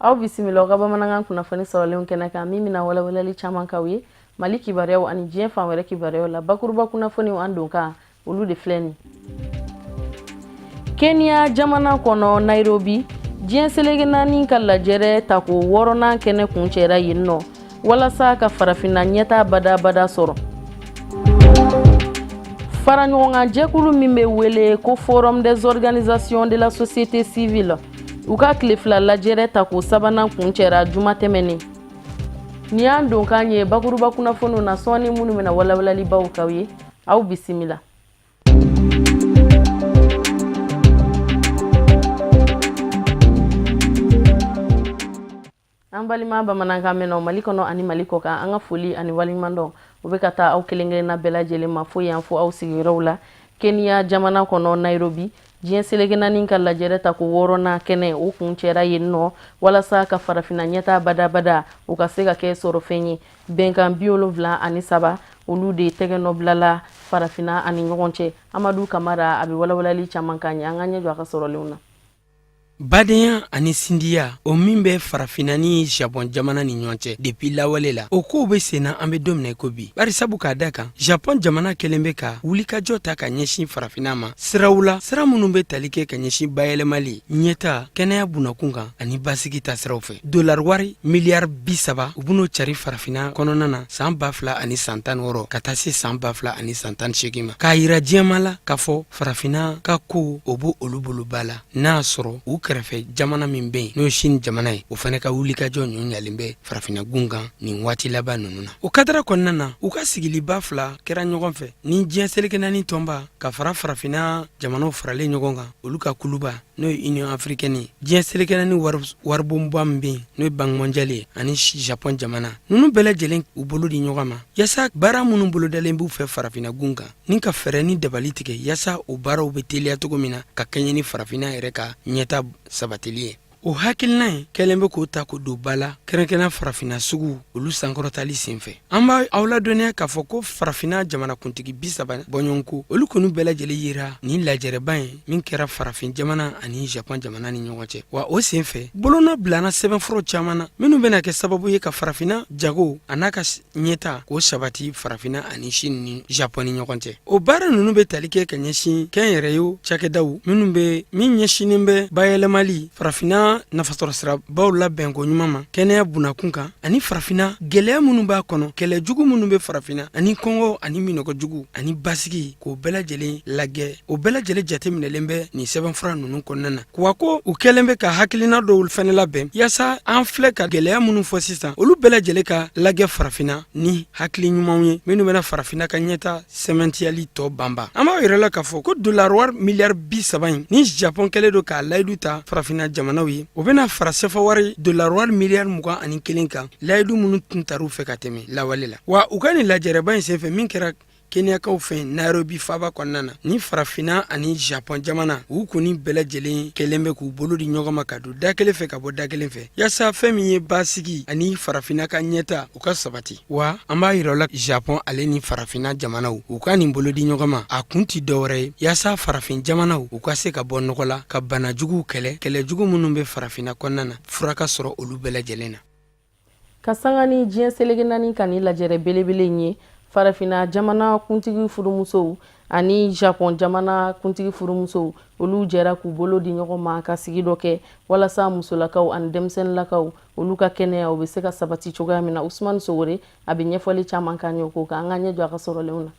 aw bisimila ka bamanankan kunnafoni sɔrɔlenw kɛnɛ kan min bɛna walawalali caman k'aw ye Mali kibaruyaw ani diɲɛ fan wɛrɛ kibaruyaw la bakuruba kunnafoniw an don kan olu de filɛ nin Kenya jamana kɔnɔ Nairobi diɲɛ selege naani ka lajɛrɛ tako 6nan kɛnɛ kuncɛra yen nɔ walasa ka farafina ɲɛta badabada sɔrɔ faraɲɔgɔnkan jɛkulu min bɛ wele ko Forum des organisations de la société civile u ka tile fila lajɛrɛ tako 3nan kuncɛra juma tɛmɛnen ni y'an don kan ye bakuruba kunnafoniw na sɔɔni minnu bɛna walawalalibaw k'aw ye aw bisimila an balima bamanankan mɛnnaw Mali kɔnɔ ani Mali kɔ kan an ka foli ani waliɲumandɔn u bɛ ka taa aw kelenkelenna bɛɛ lajɛlen ma fo yan fo aw sigiyɔrɔw la Kenya jamana kɔnɔ Nairobi diɲɛ selege naani ka lajɛrɛ tako 6nan kɛnɛ o kuncɛra yen nɔ walasa ka farafina ɲɛta badabada u ka se ka kɛ sɔrɔfɛn ye bɛnkan 73 olu de tɛgɛ nɔ bilala farafina ani ɲɔgɔn cɛ Amadu Kamara a bɛ walawalali caman k'an ye an ka ɲɛ jɔ a ka sɔrɔlenw na Badenya ani sindiya o min bɛ farafina ni Japon jamana ni ɲɔgɔn cɛ depuis lawale la o kow bɛ senna an bɛ don min na ko bi bari sabu k'a da kan Japon jamana kɛlen bɛ ka wulikajɔ ta ka ɲɛsin farafina ma siraw la sira minnu bɛ tali kɛ ka ɲɛsin bayɛlɛmali ɲɛta kɛnɛya bunakun kan ani basigi ta siraw fɛ dollar wari miliyari 30 u b'o cari farafina kɔnɔna na san 2016 ka taa se san 2018 ma k'a yira diɲɛma la k'a fɔ farafina ka ko o b'o olu bolo ba la n'a sɔrɔ u kɛrɛfɛ jamana min bɛ yen n'o Chine jamana ye o fana ka wulikajɔ ɲɔɲalen bɛ farafina gunkan nin waati laban ninnu na o kadara kɔnɔna na u ka sigiliba fila kɛra ɲɔgɔn fɛ ni diɲɛ seleke naani tɔnba ka fara farafina jamanaw faralen ɲɔgɔn kan olu ka kuluba n'o ye Union africaine diɲɛ seleke naani waribonba min bɛ yen n'o ye Banque mondiale ye ani Japon jamana ninnu bɛɛ lajɛlen u bolo di ɲɔgɔn ma yasa baara minnu bolodalen b'u fɛ farafina gunkan ni ka fɛɛrɛ ni dabali tigɛ yasa o baaraw bɛ teliya cogo min na ka kɛɲɛ ni farafina yɛrɛ ka ɲɛta sabatili ye o hakilina ye kɛlen bɛ k'o ta ko don ba la kɛrɛnkɛrɛnna farafina sugu olu sankɔrɔtali senfɛ an b'a aw ladɔnniya k'a fɔ ko farafina jamanakuntigi 30 bɔɲɔgɔnko olu kɔni bɛɛ lajɛlen yera nin lajɛrɛba ye min kɛra farafin jamana ani Japon jamana ni ɲɔgɔn cɛ wa o senfɛ bolona bilana sɛbɛnfuraw caman na minnu bɛna kɛ sababu ye ka farafina jago a n'a ka ɲɛta k'o sabati farafina ani Chine ni Japon ni ɲɔgɔn cɛ o baara ninnu bɛ tali kɛ ka ɲɛsin kɛnyɛrɛyew cakɛdaw minnu bɛ min ɲɛsinen bɛ bayɛlɛmali farafina nafatɔrɔ sirabaw labɛn ko ɲuman ma kɛnɛya bunakun kan ani farafina gɛlɛya minnu b'a kɔnɔ kɛlɛ jugu minnu bɛ farafina ani kɔngɔ ani minɔgɔ jugu ani basigi k'o bɛɛ lajɛlen lagɛ o bɛɛ lajɛlen jateminɛlen bɛ nin sɛbɛnfura ninnu kɔnɔna na wa ko u kɛlen bɛ ka hakilina dɔw fɛnɛ labɛn yasa an filɛ ka gɛlɛya minnu fɔ sisan olu bɛɛ lajɛlen ka lagɛ farafina ni hakili ɲumanw ye minnu bɛna farafina ka ɲɛta sɛmɛntiyali tɔ banba an b'a yɛrɛ la k'a fɔ ko dollar wari miliyari 30 in ni Japon kɛlen don k'a layidu ta farafina jamanaw ye o bɛna fara sefa wari dollar wari miliyari 21 kan layidu minnu tun taru fɛ ka tɛmɛ lawale la wa u ka nin lajɛrɛba in senfɛ min kɛra Kenyakaw fɛ Nairobi faba kɔnɔna na ni farafina ani Japon jamana u kɔni bɛɛ lajɛlen kɛlen bɛ k'u bolo di ɲɔgɔn ma ka don da kelen fɛ ka bɔ da kelen fɛ yasa fɛn min ye basigi ani farafina ka ɲɛta u ka sabati wa an b'a yira la Japon ale ni farafina jamanaw u ka nin bolo di ɲɔgɔn ma a kun ti dɔwɛrɛ ye yasa farafin jamanaw u ka se ka bɔ nɔgɔ la ka bana juguw kɛlɛ jugu minnu bɛ farafina kɔnɔna na fura ka sɔrɔ olu bɛɛ lajɛlen na ka sanga ni diɲɛ selege naani ka ni lajɛrɛ belebele ye farafina jamana kuntigi furumusow ani Japon jamana kuntigi furumusow olu jɛra k'u bolo di ɲɔgɔn ma ka sigi dɔ kɛ walasa musolakaw ani denmisɛnnilakaw olu ka kɛnɛya u bɛ se ka sabati cogoya min na Usmani Sogore a bɛ ɲɛfɔli caman k'an ye o ko kan an ka ɲɛ jɔ a ka sɔrɔlenw na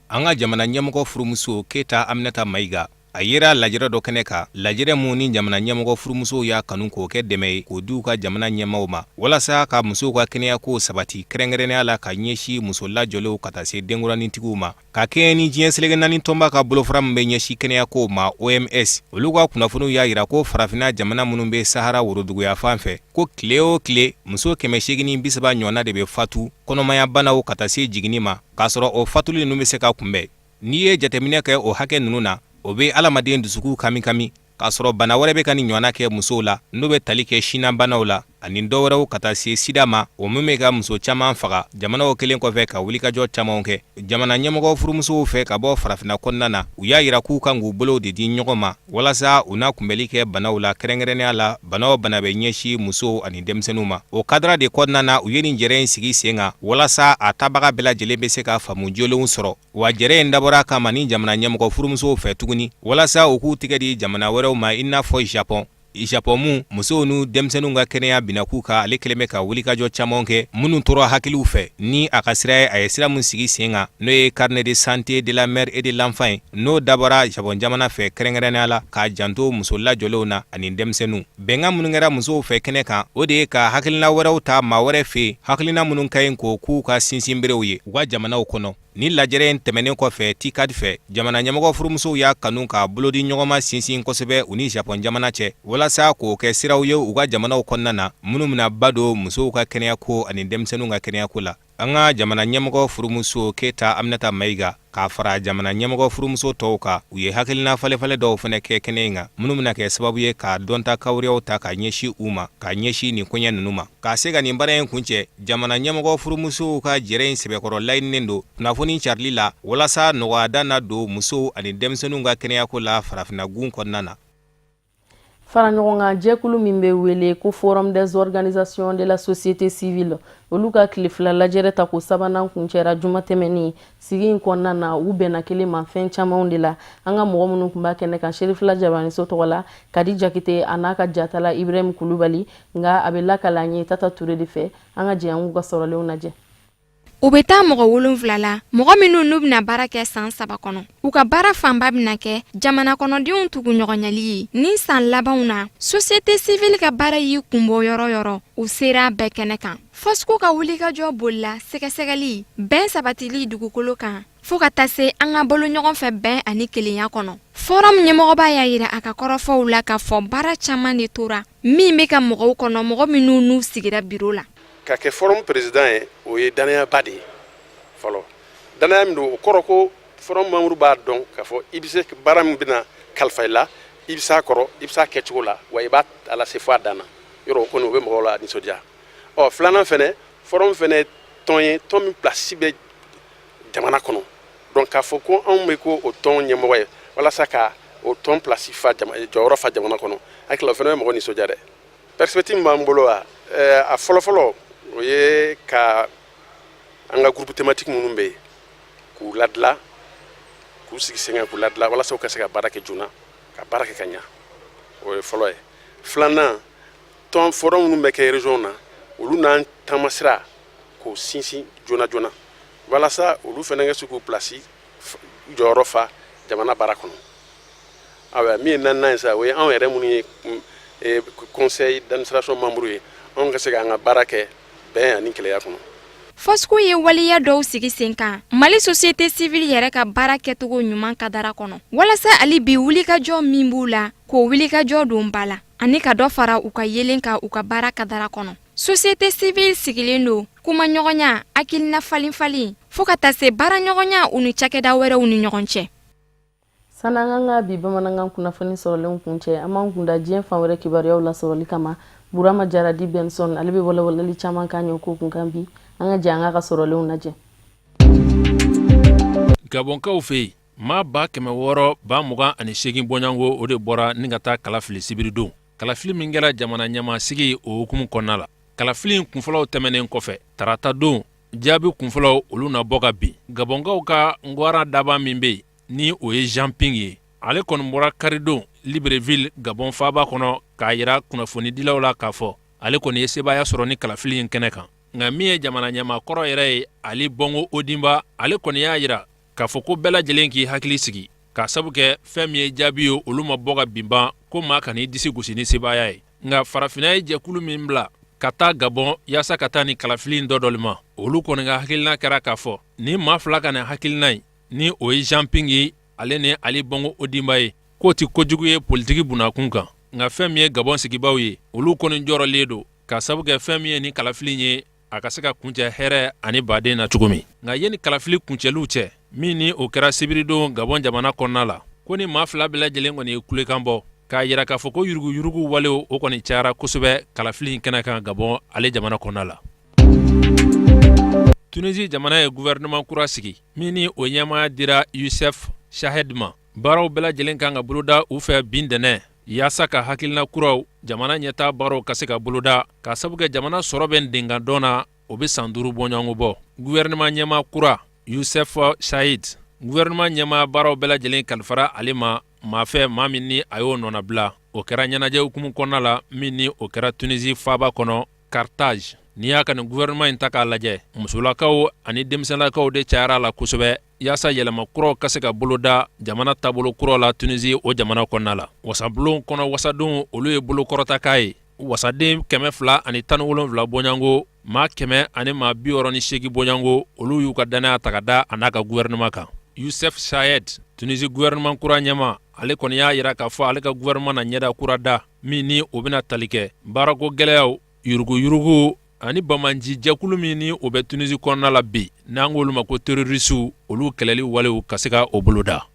an ka jamana ɲɛmɔgɔ furumuso Keta Aminata Mayiga a yera lajɛrɛ dɔ kɛnɛ kan lajɛrɛ mun ni jamana ɲɛmɔgɔ furumusow y'a kanu k'o kɛ dɛmɛ ye k'o di u ka jamana ɲɛmaaw ma walasa ka musow ka kɛnɛya ko sabati kɛrɛnkɛrɛnnenya la ka ɲɛsi muso lajɔlenw ka taa se denkuranintigiw ma ka kɛɲɛ ni diɲɛ selege naani tɔnba ka bolofara min bɛ ɲɛsi kɛnɛya ko ma OMS olu ka kunnafoniw y'a yira ko farafina jamana minnu bɛ Sahara woroduguya fan fɛ ko tile o tile muso 830 ɲɔgɔnna de bɛ fatu kɔnɔmaya banaw ka taa se jiginni ma k'a sɔrɔ o fatuli ninnu bɛ se ka kunbɛn n'i ye jateminɛ kɛ o hakɛ ninnu na o bɛ adamaden dusuku kami k'a sɔrɔ bana wɛrɛ bɛ ka ni ɲɔgɔnna kɛ musow la n'o bɛ tali kɛ Sina banaw la ani dɔwɛrɛw ka taa se sida ma o min bɛ ka muso caman faga jamana o kelen kɔfɛ ka wulikajɔ camanw kɛ jamana ɲɛmɔgɔ furumusow fɛ ka bɔ farafina kɔnɔna na u y'a yira k'u kan k'u bolow de di ɲɔgɔn ma walasa u n'a kunbɛli kɛ banaw la kɛrɛnkɛrɛnnenya la bana o bana bɛ ɲɛsi musow ani denmisɛnninw ma o kadira de kɔnɔna na u ye nin jɛrɛ in sigi sen kan walasa a tabaga bɛɛ lajɛlen bɛ se ka faamu jolenw sɔrɔ wa jɛrɛ in dabɔra kama ni jamana ɲɛmɔgɔ furumusow fɛ tuguni walasa u k'u tigɛ di jamana wɛrɛw ma i n'a fɔ Japon musow n'u denmisɛnninw ka kɛnɛya binakuu ka ale kɛlen bɛ ka wulikajɔ caman kɛ minnu tora hakiliw fɛ ni a ka sira ye a ye sira mun sigi sen kan n'o ye carnet de santé de la mère et de l'enfant ye n'o dabɔra Japon jamana fɛ kɛrɛnkɛrɛnnenya la k'a janto muso lajɔlenw na ani denmisɛnninw bɛnkan minnu kɛra musow fɛ kɛnɛ kan o de ye ka hakilina wɛrɛw ta maa wɛrɛ fɛ hakilina minnu ka ɲi k'o k'u ka sinsinberew ye u ka jamanaw kɔnɔ ni lajɛrɛ in tɛmɛnen kɔfɛ TICAD fɛ jamana ɲɛmɔgɔ furumusow y'a kanu k'a bolodi ɲɔgɔnma sinsin kosɛbɛ u ni Japon jamana cɛ walasa k'o kɛ siraw ye u ka jamanaw kɔnɔna na minnu bɛna ba don musow ka kɛnɛyako ani denmisɛnninw ka kɛnɛyako la an ka jamana ɲɛmɔgɔ furumuso Keta Aminata Mayiga k'a fara jamana ɲɛmɔgɔ furumuso tɔw kan u ye hakilina falefale dɔw fana kɛ kɛnɛ in kan minnu bɛna kɛ sababu ye ka dɔnta kawriyaw ta ka ɲɛsi u ma ka ɲɛsi nin koɲɛ ninnu ma k'a se ka nin baara in kuncɛ jamana ɲɛmɔgɔ furumusow ka jɛrɛ in sɛbɛkɔrɔ laɲininen don kunnafoni carili la walasa nɔgɔyada na don musow ani denmisɛnninw ka kɛnɛyako la farafina gun kɔnɔna na faraɲɔgɔn kan jɛkulu min bɛ wele ko Forum des organisations de la société civile olu ka tile fila lajɛrɛ ta ko sabanan kuncɛra juma tɛmɛnin sigi in kɔnɔna na u bɛnna kelen ma fɛn camanw de la an ka mɔgɔ minnu tun b'a kɛnɛ kan Sherifila Jabaniso tɔgɔ la Kadi Jakite a n'a ka jatala Ibrahim Kulubali nka a bɛ lakala an ye Tata Ture de fɛ an ka jɛ an k'u ka sɔrɔlenw lajɛ. U bɛ taa mɔgɔ 7 la mɔgɔ minnu n'u bɛna baara kɛ san 3 kɔnɔ u ka baara fanba bɛna kɛ jamana kɔnɔdenw tugu ɲɔgɔnyali ye ni san labanw na société civile ka baara y'i kunbɔ yɔrɔ u sera bɛɛ kɛnɛ kan Fosco ka wulikajɔ bolila sɛgɛsɛgɛli bɛn sabatili dugukolo kan fo ka taa se an ka bolo ɲɔgɔn fɛ bɛn ani kelenya kɔnɔ forum ɲɛmɔgɔba y'a yira a ka kɔrɔfɔw la ka fɔ baara caman de tora min bɛ ka mɔgɔw kɔnɔ mɔgɔ minnu n'u sigira biro la ka kɛ forum président ye o ye danayaba de ye fɔlɔ danaya min don o kɔrɔ ko forum membre b'a dɔn k'a fɔ i bɛ se baara min bɛna kalifa i la i bɛ s'a kɔrɔ i bɛ s'a kɛcogo la wa i b'a lase fo a dan na yɔrɔ o kɔni o bɛ mɔgɔw la nisɔndiya filanan fɛnɛ forum fɛnɛ tɔn ye tɔn min place bɛ jamana kɔnɔ donc k'a fɔ ko anw bɛ ko o tɔn ɲɛmɔgɔ ye walasa ka o tɔn place fa jɔyɔrɔ fa jamana kɔnɔ hakili la o fɛnɛ bɛ mɔgɔ nisɔndiya dɛ perspective min b'an bolo a fɔlɔfɔlɔ o ye ka an ka groupe thématique minnu bɛ yen k'u ladila k'u sigi sen kan k'u ladila walasa u ka se ka baara kɛ joona ka baara kɛ ka ɲa o ye fɔlɔ ye filanan tɔn forum minnu bɛ kɛ région na olu n'an taamasira k'o sinsin joona joona walasa olu fana ka se k'u place jɔyɔrɔ fa jamana baara kɔnɔ ayiwa min ye naaninan ye sa o ye anw yɛrɛ minnu ye conseil d'administration membre ye anw ka se k'an ka baara kɛ bɛn ani kɛlɛya kɔnɔ. Fosco ye waliya dɔw sigi sen kan Mali société civile yɛrɛ ka baara kɛcogo ɲuman kadara kɔnɔ walasa ali bi wulikajɔ min b'u la k'o wulikajɔ don ba la ani ka dɔ fara u ka yelen ka u ka baara kadara kɔnɔ société civile sigilen don kuma ɲɔgɔnya hakilina falen fo ka taa se baara ɲɔgɔnya u ni cakɛda wɛrɛw ni ɲɔgɔn cɛ. San'an ka bi bamanankan kunnafoni sɔrɔlenw kun cɛ an b'an kunda diɲɛ fan wɛrɛ kibaruyaw la sɔrɔli kama Burama Jaradi Benson ale bɛ walawalali caman k'a ɲɛ ko kun kan bi an ka jɛ an ka sɔrɔlenw lajɛ. Gabonkaw fɛ yen maa 628 bɔɲango o de bɔra ni ka taa kalafili sibiridon kalafili min kɛra jamana ɲɛmaasigi o hukumu kɔnɔna la kalafili kunfɔlɔw tɛmɛnen kɔfɛ tarata don jaabi kunfɔlɔw olu na bɔ ka bin Gabonkaw ka ngwara daba min bɛ yen ni o ye Jean Ping ye ale kɔni bɔra karidon Libreville Gabon faaba kɔnɔ k'a yira kunnafonidilaw la k'a fɔ ale kɔni ye sebaaya sɔrɔ ni kalafili in kɛnɛ kan nka min ye jamana ɲɛmaakɔrɔ yɛrɛ ye Ali Bongo Odimba ale kɔni y'a yira k'a fɔ ko bɛɛ lajɛlen k'i hakili sigi k'a sabu kɛ fɛn min ye jaabi ye olu ma bɔ ka bin ban ko maa kan'i disi gosi ni sebaaya ye nka farafina ye jɛkulu min bila ka taa Gabon yaasa ka taa ni kalafili in dɔdɔli ma olu kɔni ka hakilina kɛra k'a fɔ ni maa fila ka nin hakilina in ni o ye Jean Ping ye ale ni Ali Bongo Odimba ye k'o ti kojugu ye politiki bunakun kan nka fɛn min ye Gabon sigibaw ye olu kɔni jɔrɔlen don k'a sabu kɛ fɛn min ye ni kalafili ye a ka se ka kuncɛ hɛrɛ ani baden na cogo min nka ye ni kalafili kuncɛliw cɛ min ni o kɛra sibiridon Gabon jamana kɔnɔna la ko ni maa fila bɛɛ lajɛlen kɔni ye kulekan bɔ k'a yira k'a fɔ ko yurugu walew o kɔni cayara kosɛbɛ kalafili kɛnɛ kan ka bɔ ale jamana kɔnɔna la. Tunisie jamana ye gouvernement kura sigi min ni o ɲɛmaya dira Youssef Chahed ma. Baaraw bɛɛ lajɛlen kan ka boloda u fɛ bin dɛnɛ yaasa ka hakilina kuraw jamana ɲɛtaa baaraw ka se ka boloda k'a sabu kɛ jamana sɔrɔ bɛ dengan dɔn na o bɛ san 5 bɔɲɔgɔnko bɔ. Gouvernement ɲɛma kura Youssef Chahed gouvernement ɲɛma baaraw bɛɛ lajɛlen kalifara ale ma maa fɛ maa min ni a y'o nɔna bila. O kɛra ɲɛnajɛ hukumu kɔnɔna la min ni o kɛra Tunisie faaba kɔnɔ Carthage. N'i y'a ka nin gouvernement in ta k'a lajɛ musolakaw ani denmisɛnlakaw de cayara la kosɛbɛ yaasa yɛlɛma kuraw ka se ka boloda jamana taabolo kuraw la Tunisie o jamana kɔnɔna la. Wasabulon kɔnɔ wasadenw olu ye bolokɔrɔta k'a ye. Wasaden 217 bɔɲango maa 100 ani maa 68 bɔɲango olu y'u ka danaya ta ka da a n'a ka gouvernement kan. Youssef Chahed Tunisie gouvernement kura ɲɛma ale kɔni y'a yira k'a fɔ ale ka gouvernement na ɲɛda kura da min ni o bɛna tali kɛ baarako gɛlɛyaw yurugu ani bamanji jɛkulu min ni o bɛ Tunisie kɔnɔna la bi n'an k'olu ma ko terrorisiw olu kɛlɛli walew ka se ka o boloda.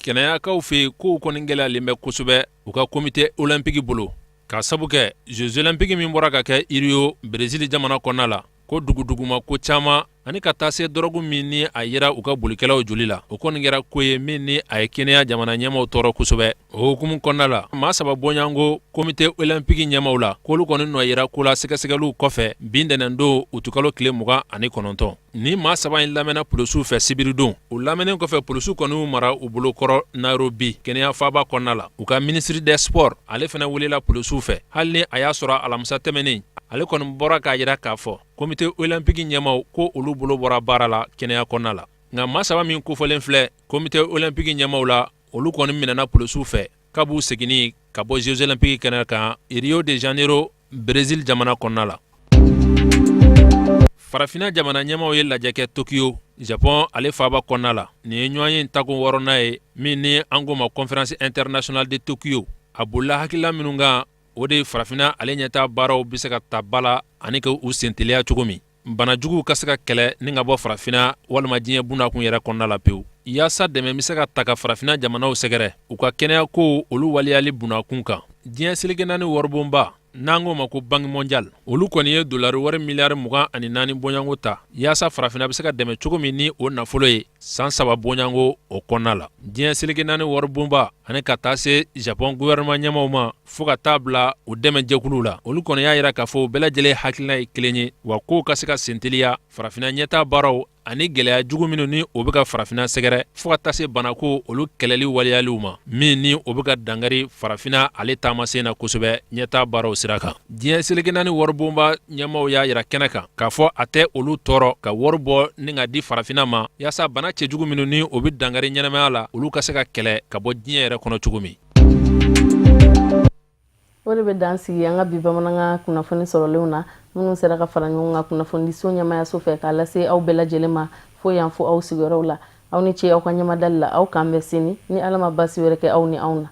Kɛnɛyakaw fɛ kow kɔni gɛlɛyalen bɛ kosɛbɛ u ka comité olympique bolo k'a sabu kɛ Jeux olympiques min bɔra ka kɛ Rio Brésil jamana kɔnɔna la ko duguduguma ko caman ani ka taa se dɔrɔgu min ni a yera u ka bolikɛlaw joli la o kɔni kɛra ko ye min ni a ye kɛnɛya jamana ɲɛmaw tɔɔrɔ kosɛbɛ. O hukumu kɔnɔna la maa 3 bɔɲango comité olympique ɲɛmaw la k'olu kɔni nɔ yera ko la sɛgɛsɛgɛliw kɔfɛ bin dɛnɛn don utukalo tile 29 ni maa 3 in lamɛnna polisiw fɛ sibiridon u lamɛnnen kɔfɛ polisiw kɔni y'u mara u bolokɔrɔ Nairobi kɛnɛya faaba kɔnɔna la. U ka ministre des sports ale fana welela polisiw fɛ hali ni a y'a sɔrɔ alamisa tɛmɛnen ale kɔni bɔra k'a yira k'a fɔ comité olympique ɲɛmaw ko olu bolo bɔra baara la kɛnɛya kɔnɔna la. Nka maa 3 min kofɔlen filɛ comité olympique ɲɛmaw la olu kɔni minɛna polisiw fɛ k'a b'u seginni ka bɔ Jeux olympiques kɛnɛ kan Rio de Janeiro Brésil jamana kɔnɔna la. Farafina jamana ɲɛmaw ye lajɛ kɛ Tokyo Japon ale faaba kɔnɔna la. Nin ye ɲɔgɔn ye takun 6nan ye min ni an ko ma conférence internationale de Tokyo a bolila hakilila minnu kan o de farafina ale ɲɛtaa baaraw bɛ se ka ta bala ani ka u senteliya cogo min banajuguw ka se ka kɛlɛ ni ka bɔ farafina walima diɲɛ bunakun yɛrɛ kɔnɔna la pewu yaasa dɛmɛ bɛ se ka ta ka farafina jamanaw sɛgɛrɛ u ka kɛnɛya ko olu waliyali bunakun kan. Diɲɛ seleke naani waribonba n'an k'o ma ko banque mondiale olu kɔni ye dolari wari miliyari 24 bɔɲango ta yaasa farafina bɛ se ka dɛmɛ cogo min ni o nafolo ye san 3 bɔɲango o kɔnɔna la. Diɲɛ seleke naani waribonba ani ka taa se Japon gouvernement ɲɛmaw ma fo ka taa bila u dɛmɛ jɛkuluw la olu kɔni y'a yira k'a fɔ u bɛɛ lajɛlen hakilina ye kelen ye wa kow ka se ka senteliya farafina ɲɛtaa baaraw ani gɛlɛya jugu minnu ni o bɛ ka farafina sɛgɛrɛ fo ka taa se banako olu kɛlɛli waliyaliw ma min ni o bɛ ka dangari farafina ale taamasen na kosɛbɛ ɲɛtaa baaraw sira kan. Diɲɛ seleke naani waribonba ɲɛmaw y'a yira kɛnɛ kan k'a fɔ a tɛ olu tɔɔrɔ ka wari bɔ ni ka di farafina ma yaasa bana cɛjugu minnu ni o bɛ dangari ɲɛnamaya la olu ka se ka kɛlɛ ka bɔ diɲɛ yɛrɛ kɔnɔ cogo min. O de bɛ dan sigi an ka bi bamanankan kunnafoni sɔrɔlenw na minnu sera ka fara ɲɔgɔn kan kunnafonidiso ɲɛmayaso fɛ k'a lase aw bɛɛ lajɛlen ma fo yan fo aw sigiyɔrɔw la aw ni ce aw ka ɲɛmadali la aw k'an bɛn sini ni Ala ma basi wɛrɛ kɛ aw ni anw na.